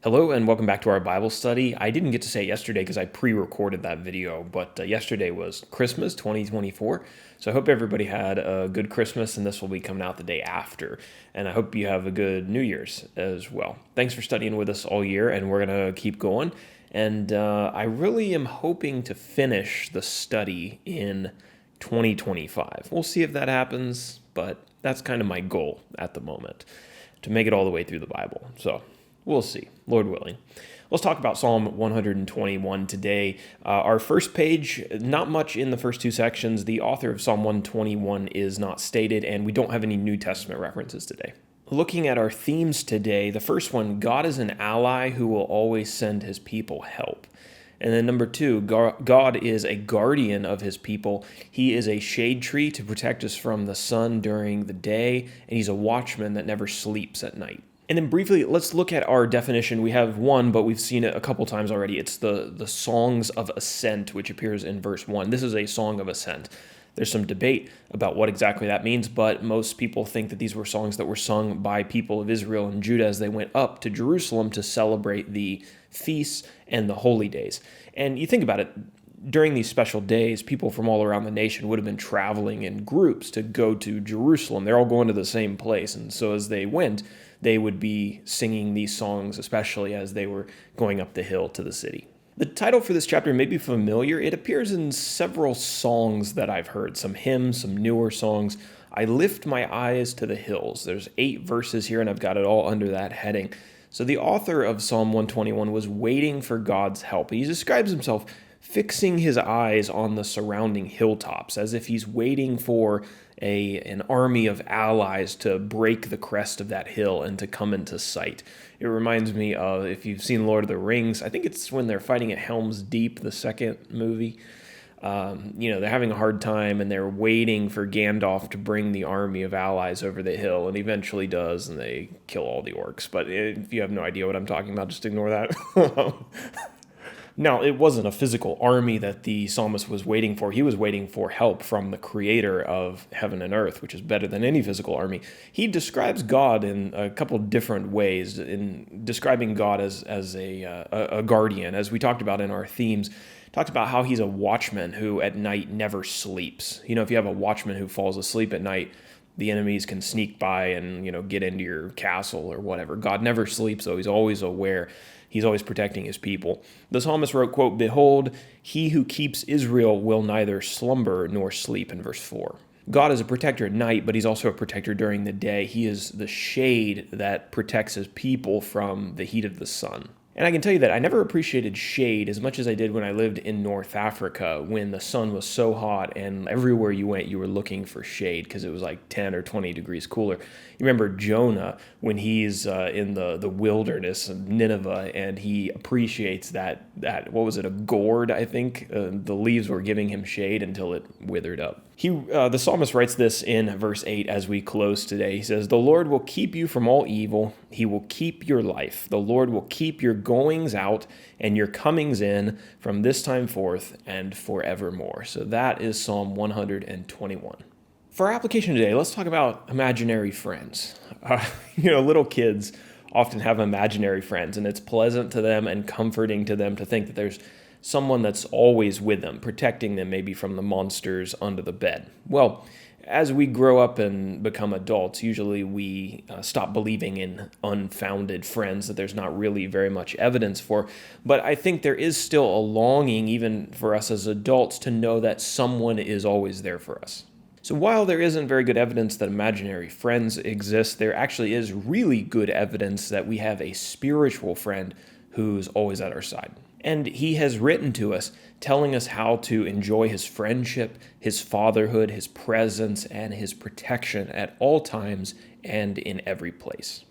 Hello and welcome back to our Bible study. I didn't get to say it yesterday because I pre-recorded that video, but yesterday was Christmas 2024. So I hope everybody had a good Christmas and this will be coming out the day after. And I hope you have a good New Year's as well. Thanks for studying with us all year and we're going to keep going. And I really am hoping to finish the study in 2025. We'll see if that happens, but that's kind of my goal at the moment, to make it all the way through the Bible. So we'll see, Lord willing. Let's talk about Psalm 121 today. Our first page, not much in the first two sections. The author of Psalm 121 is not stated, and we don't have any New Testament references today. Looking at our themes today, the first one, God is an ally who will always send his people help. And then number two, God is a guardian of his people. He is a shade tree to protect us from the sun during the day, and he's a watchman that never sleeps at night. And then briefly, let's look at our definition. We have one, but we've seen it a couple times already. It's the songs of ascent, which appears in verse 1. This is a song of ascent. There's some debate about what exactly that means, but most people think that these were songs that were sung by people of Israel and Judah as they went up to Jerusalem to celebrate the feasts and the holy days. And you think about it, during these special days, people from all around the nation would have been traveling in groups to go to Jerusalem. They're all going to the same place. And so as they went, they would be singing these songs, especially as they were going up the hill to the city. The title for this chapter may be familiar. It appears in several songs that I've heard, some hymns, some newer songs. I lift my eyes to the hills. There's 8 verses here, and I've got it all under that heading. So the author of Psalm 121 was waiting for God's help. He describes himself fixing his eyes on the surrounding hilltops, as if he's waiting for an army of allies to break the crest of that hill and to come into sight. It reminds me of, if you've seen Lord of the Rings, I think it's when they're fighting at Helm's Deep, the second movie. They're having a hard time and they're waiting for Gandalf to bring the army of allies over the hill, and he eventually does, and they kill all the orcs. But if you have no idea what I'm talking about, just ignore that. Now, it wasn't a physical army that the psalmist was waiting for. He was waiting for help from the creator of heaven and earth, which is better than any physical army. He describes God in a couple different ways, in describing God as a guardian, as we talked about in our themes. Talks about how he's a watchman who at night never sleeps. If you have a watchman who falls asleep at night, the enemies can sneak by and, get into your castle or whatever. God never sleeps, though. He's always aware. He's always protecting his people. The psalmist wrote, quote, "Behold, he who keeps Israel will neither slumber nor sleep," in verse 4. God is a protector at night, but he's also a protector during the day. He is the shade that protects his people from the heat of the sun. And I can tell you that I never appreciated shade as much as I did when I lived in North Africa, when the sun was so hot and everywhere you went, you were looking for shade because it was like 10 or 20 degrees cooler. You remember Jonah when he's in the wilderness of Nineveh, and he appreciates that what was it, a gourd, I think? The leaves were giving him shade until it withered up. The psalmist writes this in verse 8 as we close today. He says, "The Lord will keep you from all evil. He will keep your life. The Lord will keep your goings out and your comings in from this time forth and forevermore." So that is Psalm 121. For our application today, let's talk about imaginary friends. Little kids often have imaginary friends, and it's pleasant to them and comforting to them to think that there's someone that's always with them, protecting them maybe from the monsters under the bed. Well, as we grow up and become adults, usually we stop believing in unfounded friends that there's not really very much evidence for. But I think there is still a longing, even for us as adults, to know that someone is always there for us. So while there isn't very good evidence that imaginary friends exist, there actually is really good evidence that we have a spiritual friend who's always at our side. And he has written to us, telling us how to enjoy his friendship, his fatherhood, his presence, and his protection at all times and in every place.